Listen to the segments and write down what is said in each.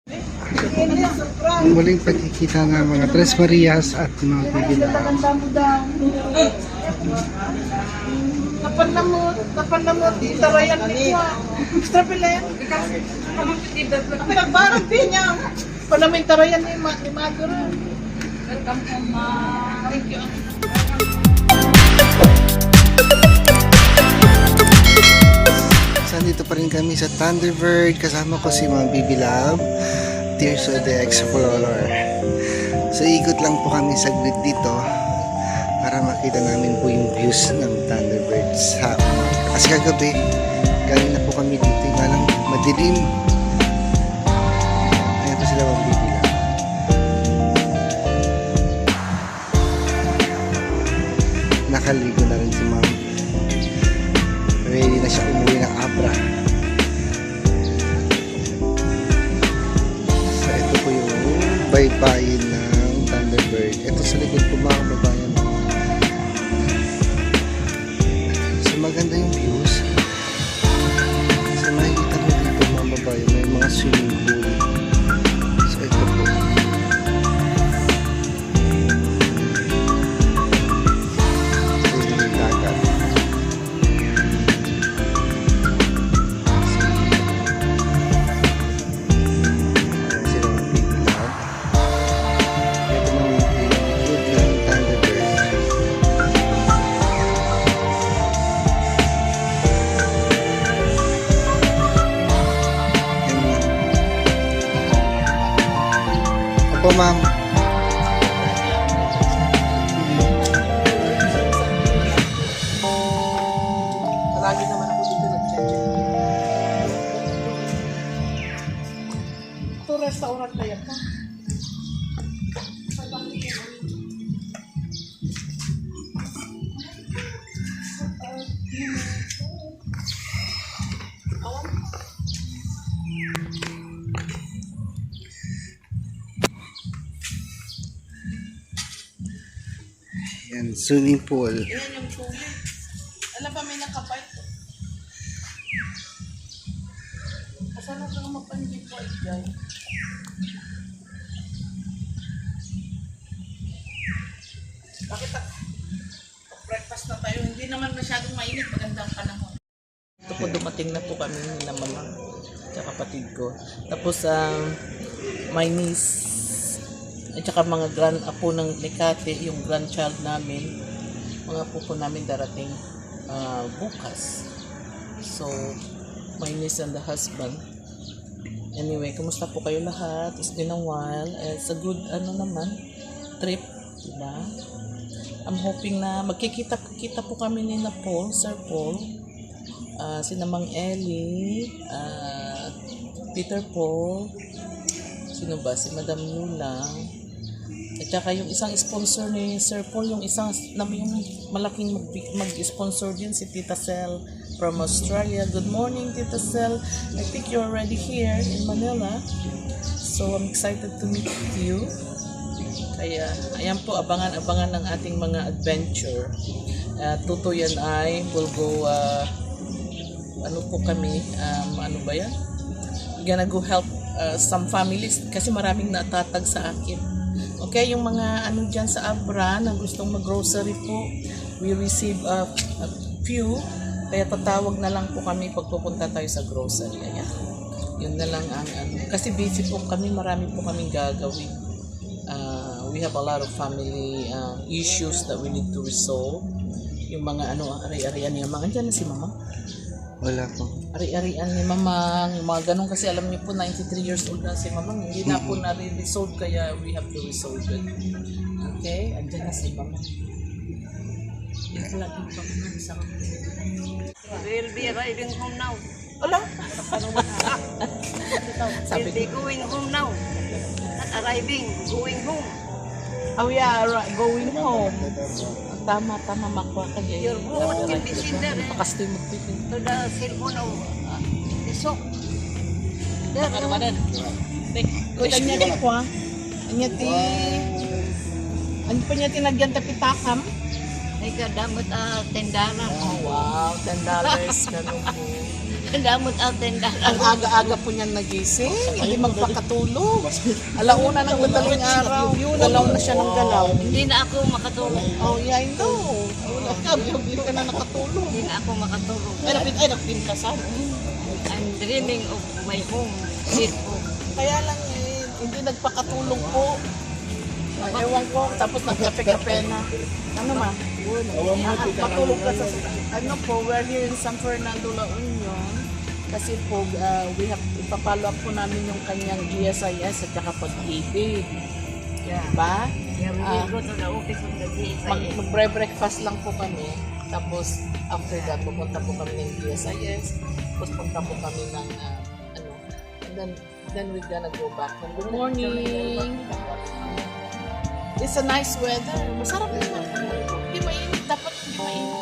Ang muling pagkikita ng mga Tres Marias at mga Bibila. Kapanamot, tarayan niya. Extra pila yan. Pinagbarang din niya. Panamin tarayan ni Maduro. Welcome home, ma. Thank you. Dito pa rin kami sa Thunderbird. Kasama ko si Ma'am Bibi Love, Tears of the Explorer. So ikot lang po kami saglit dito para makita namin po yung views ng Thunderbirds. Kasi kagabi galing na po kami dito, nga lang madilim. Ayan po sila Ma'am Bibi Love. Nakaligo na rin si Ma'am. Ready na siya umuwi ng Abra. So ito po yung baybayin ng Thunderbird. Ito sa likod po mga kababayan. So maganda yung views. So makikita mo dito mga kababayan, may mga swimming pool. So ito po. Yung dagat. Opo, ma'am. Lagi naman ako dito nag-check. Ito restaurant na yan pa. Yan, swimming pool. Yan yung tubig. Alam pa may nakapay to. Kasano ka nga mapanjip po dyan? Bakit breakfast na tayo? Hindi naman masyadong mainit. Magandang panahon. Ito po dumating na po kami na mama at kapatid ko. Tapos my niece at saka mga grand apo ng Licate, yung grandchild namin, mga apo po namin darating bukas. So, my niece and the husband. Anyway, kumusta po kayo lahat? It's been a while. It's a good trip, diba? I'm hoping na magkikita po kami ni na Paul, Sir Paul, si Namang Ellie, Peter Paul, sino ba? Si Madam Yulang. At saka yung isang sponsor ni Sir Paul, yung malaking mag-sponsor din, si Tita Sel from Australia. Good morning, Tita Sel. I think you're already here in Manila. So I'm excited to meet you. Kaya ayan po, abangan ng ating mga adventure. Tuto yan ay will go ano ba yan? We're gonna go help some families kasi maraming natatag sa akin. Okay, yung mga dyan sa Abra na gustong mag-grocery po, we receive a few, kaya tatawag na lang po kami pag pupunta tayo sa grocery. Ayan. Yun na lang ang kasi busy po kami, marami po kaming gagawin. We have a lot of family issues that we need to resolve. Yung mga ari-arian yung mga dyan na si Mama. Wala po. Ari-arian ni Mamang, yung mga ganun kasi alam niyo po 93 years old na si Mamang, hindi na po na-resolve kaya we have to resolve it. Okay, andyan na si Mamang. Ito lang yung Mamang isang. We'll be arriving home now. Ala? We'll be going home now. Not arriving, going home. Oh yeah, going home. Tama, makuha ka dyan. Your phone can be seen there. Pakastoy magpipin. To the cellphone of Isok. There, Kuya niya di ko Anya ti... Ano pa niya tinagyan tapitakam? ay kadamot tendala. Oh wow, $10 ganun po. Damot atin Ang aga-aga po niyan nagising, hindi magpakatulog. Alauna ng madaling araw, galaw na siya ng galaw. Hindi na ako makatulog. Oh, yeah, I know. Wala ka, biyog ka na nakatulog. Hindi na ako makatulog. Ay, nagpintasan. I'm dreaming of my home, sweet home. Kaya lang hindi nagpakatulog po. Ay, ewan ko, tapos nagkape-kape na. Ano ma? Matulog ka sa... Ano po, we're here in San Fernando, La Union. Kasi po, ipapalo up po namin yung kanyang GSIS at saka pag-ibig. Yeah. Diba? Yeah, we will go to the office of the GSIS. Magbre-breakfast lang po kami. Tapos, after that, pupunta po kami ng GSIS. Tapos, punta po kami ng, ano, and then we're gonna go back. Good morning! It's a nice weather. Masarap naman. Hindi mainit. Dapat hindi mainit.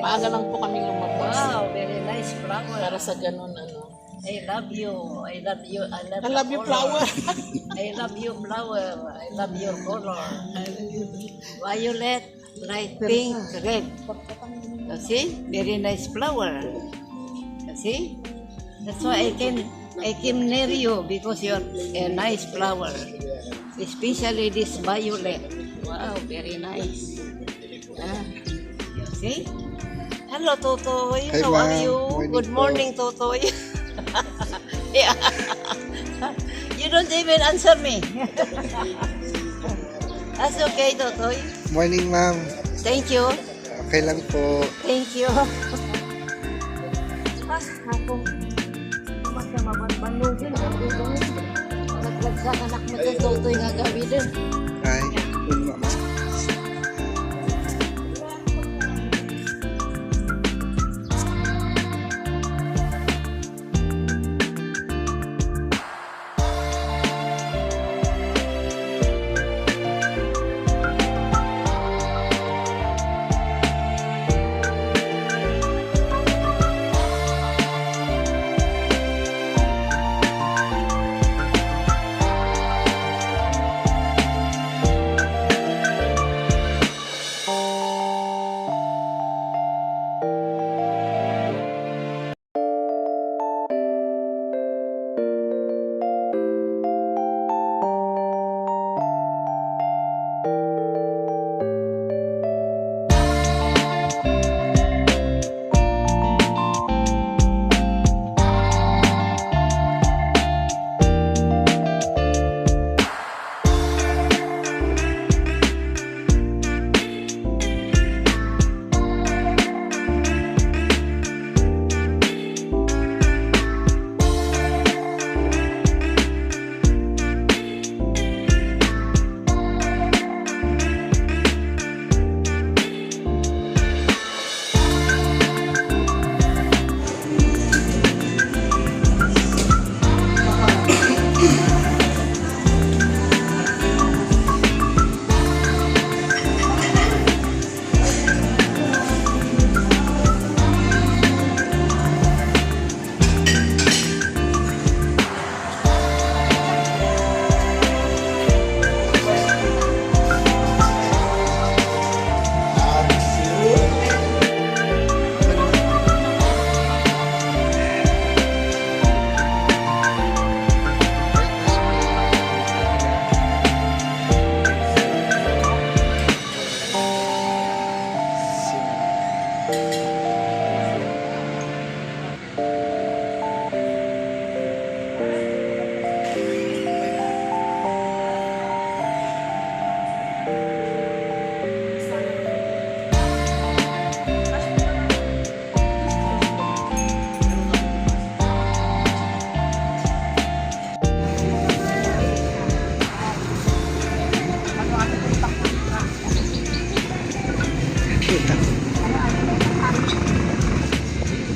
Maaga lang po kami lumabas. Wow, very nice flower. Para sa ganun, ano. I love you. I love you. I love you, flower. I love you, flower. I love your color. Violet, light pink, red. See? Very nice flower. See? That's why I came near you because you're a nice flower. Especially this violet. Wow, very nice. You see? Hello, Totoy. Hi, How are ma'am. you? Morning Good po. morning, Totoy. Yeah. You don't even answer me. That's okay, Totoy. Morning, ma'am. Thank you. Okay lang po. Thank you. Ako. Masya mabanugin. Naglag sa anak mo sa Totoy nga gabi din. Hi. Good ma'am.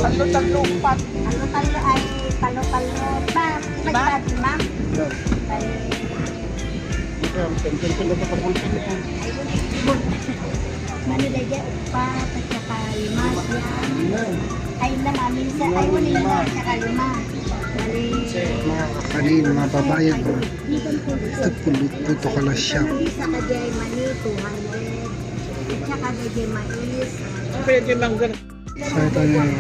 Talo-talupat. Palo-palo ay palo-palo. Ma'am, magbat, ma'am. Manila dyan, upat at saka limas yan. Ay naman, minsan, ay lima at saka lima. Bali, Mga kakanin, mga babayan. Ito pulut-puto ka lang siya. isa ka dyan, mani, 200. At saka dyan mais. Pwede lang ganun. So ito na yung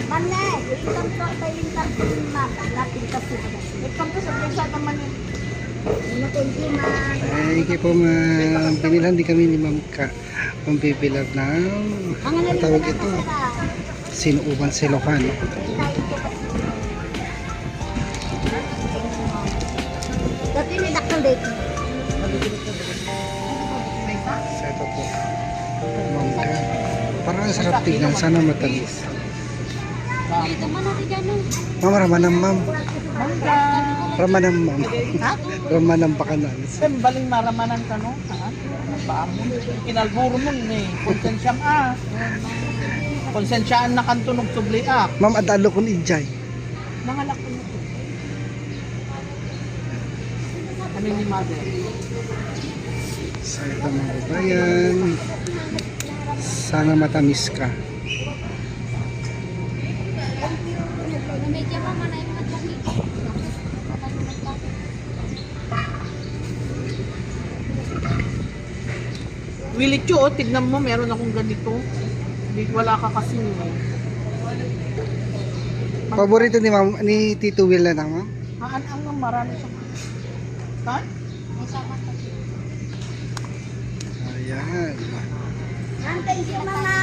Mane, welcome to Thailand Map. Latin ka po. Welcome to sa Prensa naman yun. Thank you, ma'am. Thank you po ma'am. Binilan din kami ni Ma'am Ka. Pambibilab ng ang tawag ito. Sinuuban Silokan. Dati may dakal dito. So ito po. Ma'am Ka. Parang ang sarap tignan. Sana matamis. Dito man natin dyan. Ma'am, ramanam ma'am. Ramanam ma'am. Ramanam pa ka na. Baling maramanan ka no? Ha? Paamo. Kinalburo mo eh. Konsensyam Konsensyaan na kantunog subli Ma'am, adalo ko ni Ijay. Nangalak ko nito. Kami ni mother. So ito mga kabayan. Sana matamis ka. Medyo mama na yung mga tumi. Wilityo, oh, tignan mo, meron akong ganito. Hindi, wala ka kasi eh. Paborito ni Ma'am, ni Tito Will na ma'am? Ang marami siya. Ha? Ayan. Ma'am, thank you, mama.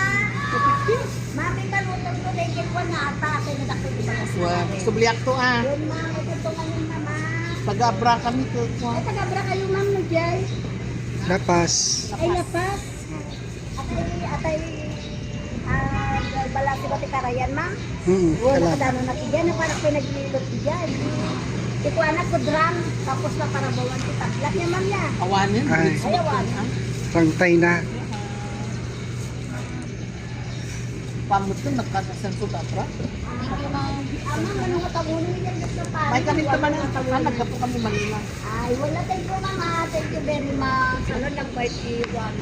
Mami, malutong ko na yung kwan na ata. Kaya nadakot ko ba? Wow, subliak to Yun, ma'am. Ito ngayon, mama. Taga-abra kami to. Ay, taga-bra kayo, ma'am, nagyay. Lapas. Ay, napas. Atay, bala si Bati Karayan, ma'am. Wala Kala. ka dano na tiyan, na parang pinaglilot tiyan. Ito anak ko drum, tapos na para bawan ko taglat niya, ma'am niya. Awanin. Ay. Ayawan. Rangtay na. Pamot to, nagkakasan ko abra. Thank you, ma'am. Ma'am, anong matagunin niya sa parang? May kami naman ang tawanan, nagkapo kami Manila. Ay, wala. Thank you, mama. Thank you very much. Ano lang ba iwan?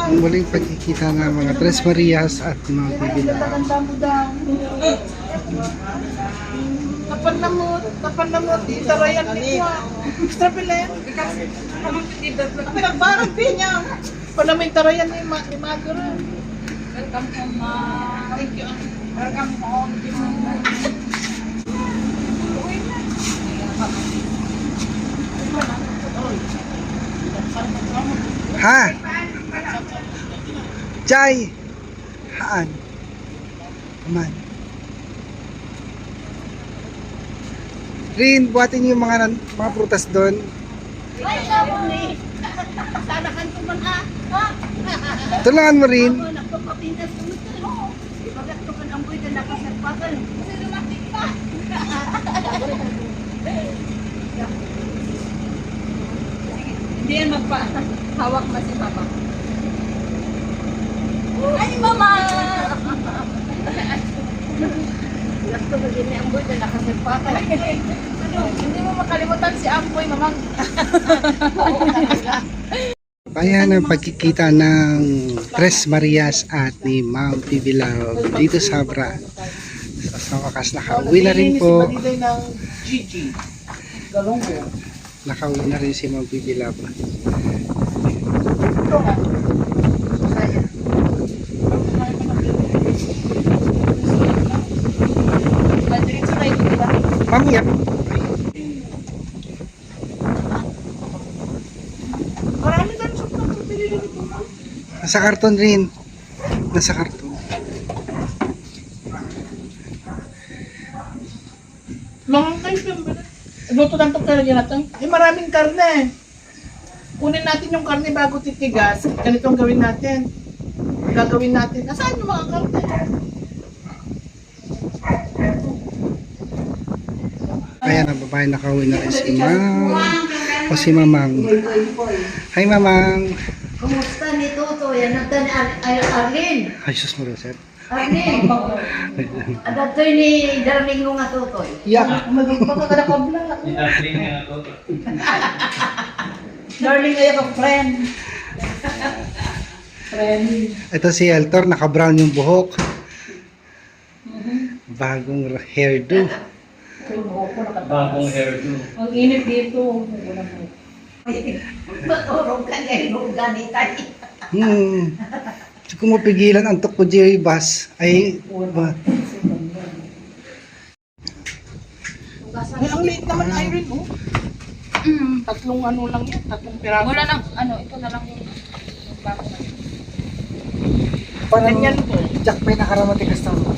Ang muling pagkikita ng mga Tres Marias at mga Bibila. Maganda mo daw. Tapanamot, itarayan niya. Extra pilen. Pinagbarang pinya. Panamay tarayan ni Madura. Welcome home, ma. Thank you. Welcome home. Ha? Chay! Haan? Aman. Rin, buhatin yung mga prutas doon. Ay, sabon eh. Sana kanto man ha. Tulungan mo rin. Ako, nagpapapintas ko ito. Ibagat ko ka ng buhay na nakasagpagan. Kasi lumatik pa. Hindi yan magpa-hawak na si Papa. Ay, mama! Gusto ko din ang buhay na nakasagpagan. Hindi mo makalimutan si Amboy, mamang. Ayan ang pagkikita ng Tres Marias at ni Ma'am Bibilao dito sa Abra. So, sa wakas nakauwi na rin po. Nakauwi na rin si Ma'am Bibilao. Ma'am, yep. Nasa karton rin. Nasa karton. Mga kayo, luto ng itong karne natin. Eh, maraming karne. Kunin natin yung karne bago titigas. Ganito ang gawin natin. Gagawin natin. Nasaan yung mga karne? Ayan ang babae, nakauwi na rin si Ma'am. O si Mamang. Hi Mamang. Kumusta ni Toto? Yan natin Arlene. Ay, sus mo Rosette. Arlene. Adatoy ni Darling mo nga Totoy. Yeah. Darling kayo ka, friend. Ito si Eltor, naka-brown yung buhok. Bagong hairdo. Bagong hairdo. Ang init dito. Maturong ka ngayon ng ganitay. Kung mapigilan ang tok ko Jerry Bass ay Ay, ang liit naman Irene, oh. Tatlong ano lang yan, tatlong piraso. Wala nang, ito na lang yung bago na. Ganyan po. Jack may nakaramati customer.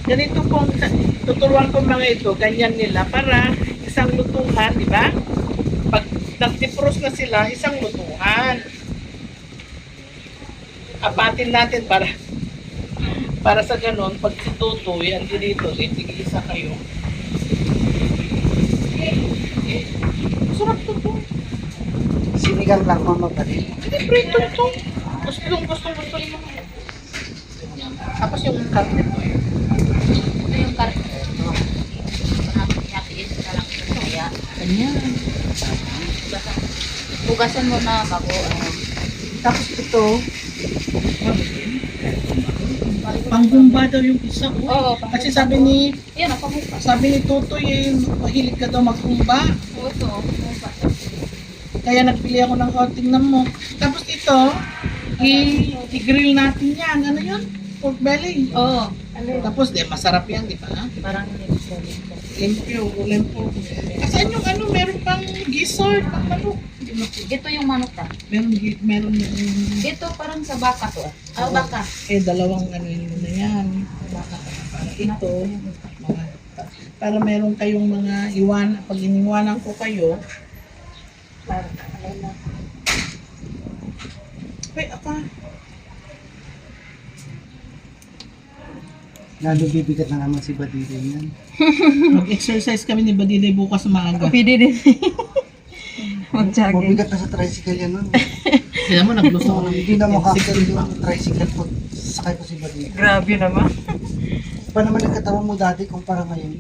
Ganito po, tuturuan ko mga ito, ganyan nila para isang lutuhan, di ba? Pag nag-defrost na sila, isang lutuhan. Apatin natin para sa ganon, pag si Tutoy, andi dito, tig-isa kayo. Masarap to. Sinigang lang mama pa rin. Hindi, prito to. Gusto mo. Tapos yung karne to. Ito yung karne. Hati-hatiin ka lang ito kaya. Ganyan. Hugasan mo na bago. Tapos ito, panghumba daw yung isa. Oo, Kasi sabi ni Yan, pamuka. Tutoy, mahilig ka daw maghumba. Oo, ito. Pamuka. Kaya nagpili ako ng tingnan mo. Tapos ito, i-grill natin yan. Ano yun? Pork belly. Oo. Tapos, masarap yan, di ba? Parang Limpyo. Kasi yung meron pang gizzard, pang manok. ito yung manok ta. Meron Ito parang sa baka to. Baka. dalawang yun na yan. Para ito, para meron kayong mga pag iniwanan ko kayo, ay, apa? Lalo bibigat na naman si Badire yan. Mag-exercise kami ni Badilay bukas maaga. Pwede din. Mabigat na sa tricycle yan nun. Kaya mo, nagluto ko ng Hindi na makakita yung tricycle pag sakay ko si Badire. Grabe naman. Pa naman nagkatawa mo dati kumpara ngayon.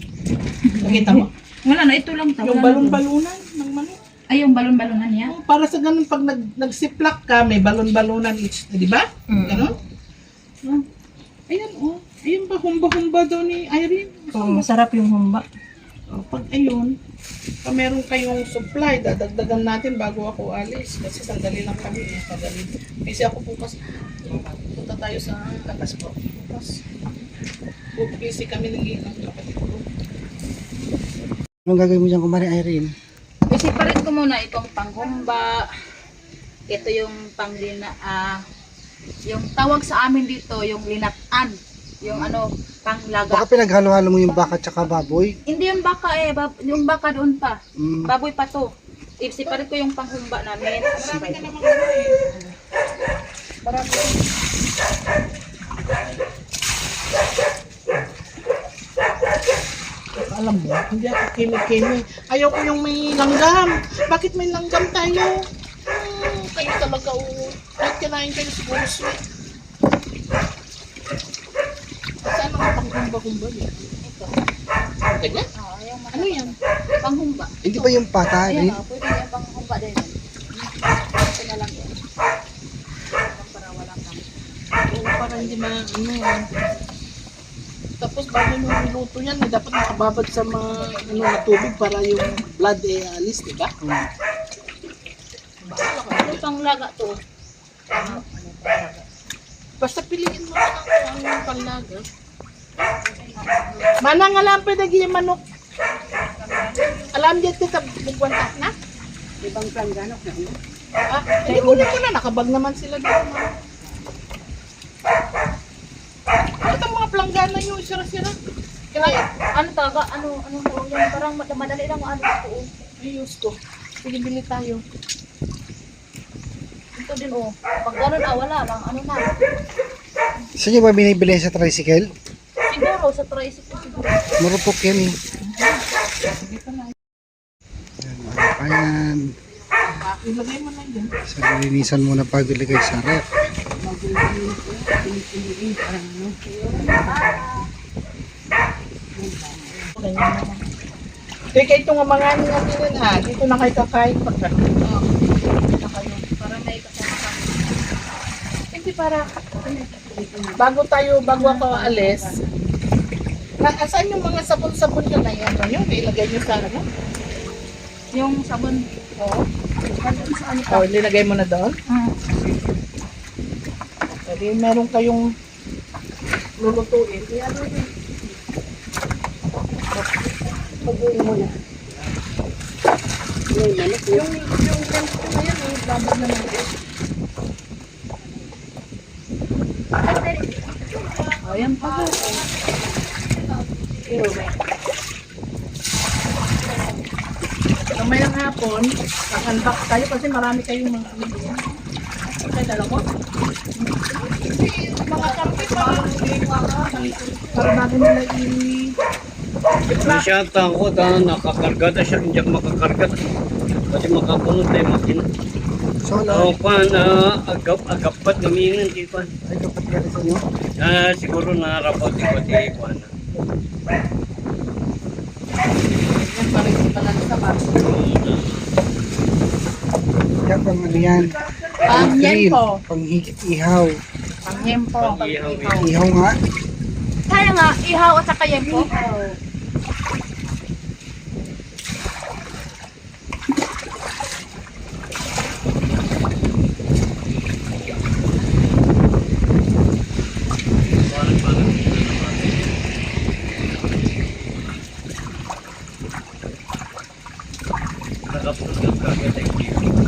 Nakita mo? Wala na, ito lang ta. Yung balon-balunan ng manok. Ay, yung balon-balonan niya. Para sa ganun, pag nagsiplak ka, may balon-balunan each, di ba? Ganon? Ayan, Ayun ba, humba-humba daw ni Irene. Masarap yung humba. Pag ayun, pag meron kayong supply, dadagdagan natin bago ako alis. Kasi sandali lang kami. Kasi ako bukas, punta tayo sa labas po. Bukas, busy kami ng kapatid ko. Anong gagawin mo dyan kumari Irene? I-separate ko muna itong panghumba. Ito yung yung tawag sa amin dito, yung linatan. Yung ano, panglaga. Baka pinaghalo-halo mo yung baka tsaka baboy. Hindi yung baka yung baka doon pa. Mm. Baboy pa to. I-separate ko yung panghumba namin. Marami. Alam mo, hindi ako kimi-kimi. Ayaw ko yung may langgam. Bakit may langgam tayo? Kayo talaga, kahit kinain kayo siguro sweet. Saan ang panghumba-humba niya? Ito. Ganyan? Oh, yung Ano yan? panghumba. Hindi ba yung pata? Ayan Rin? pwede yung panghumba din. Ito na lang yun. Para walang kami. Oo, para hindi Tapos bago nyo niluto yan, dapat nakababad sa na tubig para yung blood alis, di ba? Ito panglaga to. Basta piliin mo lang ang panglaga. Manang alam pa dagi yung manok. Alam diyan kita bugwantak na? Ibang planggano na. Hindi ko na nakabag naman sila dito. Ito mga planggana yung sira-sira. Kaya Ano taga? Ano tawag yan? Parang madali lang ano ito. ayos ko. Sige, bili tayo. Ito din oh. Pag ganun wala lang. Ano na. Saan nyo ba binibili sa tricycle? Siguro sa tricycle siguro. Marupok yan eh. Ayan. Ilagay mo na yun. So, linisan muna pag ilagay sa rep. Teka, ito nga mga ano natin yan ha. Dito na kayo kakain pagka. Para may kasama kami. Hindi para bago ako alis. Saan yung mga sabon-sabon na yan? Yun, ilagay nyo sa ano? Yung sabon. Oo. Nandun sa ano pa. Oh, nilagay mo na doon? Pwede meron kayong lulutuin. Kaya ano yun? Pag-uwi mo na. Yung ganito na yan, babag na natin. Oh, yan pa. Kamay ng hapon, kakanbak tayo kasi marami kayong mga kaibigan. Kaya dala ko? Mga kampi para bago nila Siya ako, nakakarga na siya, hindi ako makakarga. Kasi makapunod na yung makina. So, Oo, agapat namingan, di pa. ay kapat ka rin sa inyo. Siguro narapaw, di pa, di pa na. Yan pa rin pala sa baso. Yan pang ano yan. Pang-yempo. Pang ihaw. Pang-yempo. Pang-ihaw. Ihaw nga. Kaya nga, ihaw at saka yan po. Nakapunod ka agad, thank you.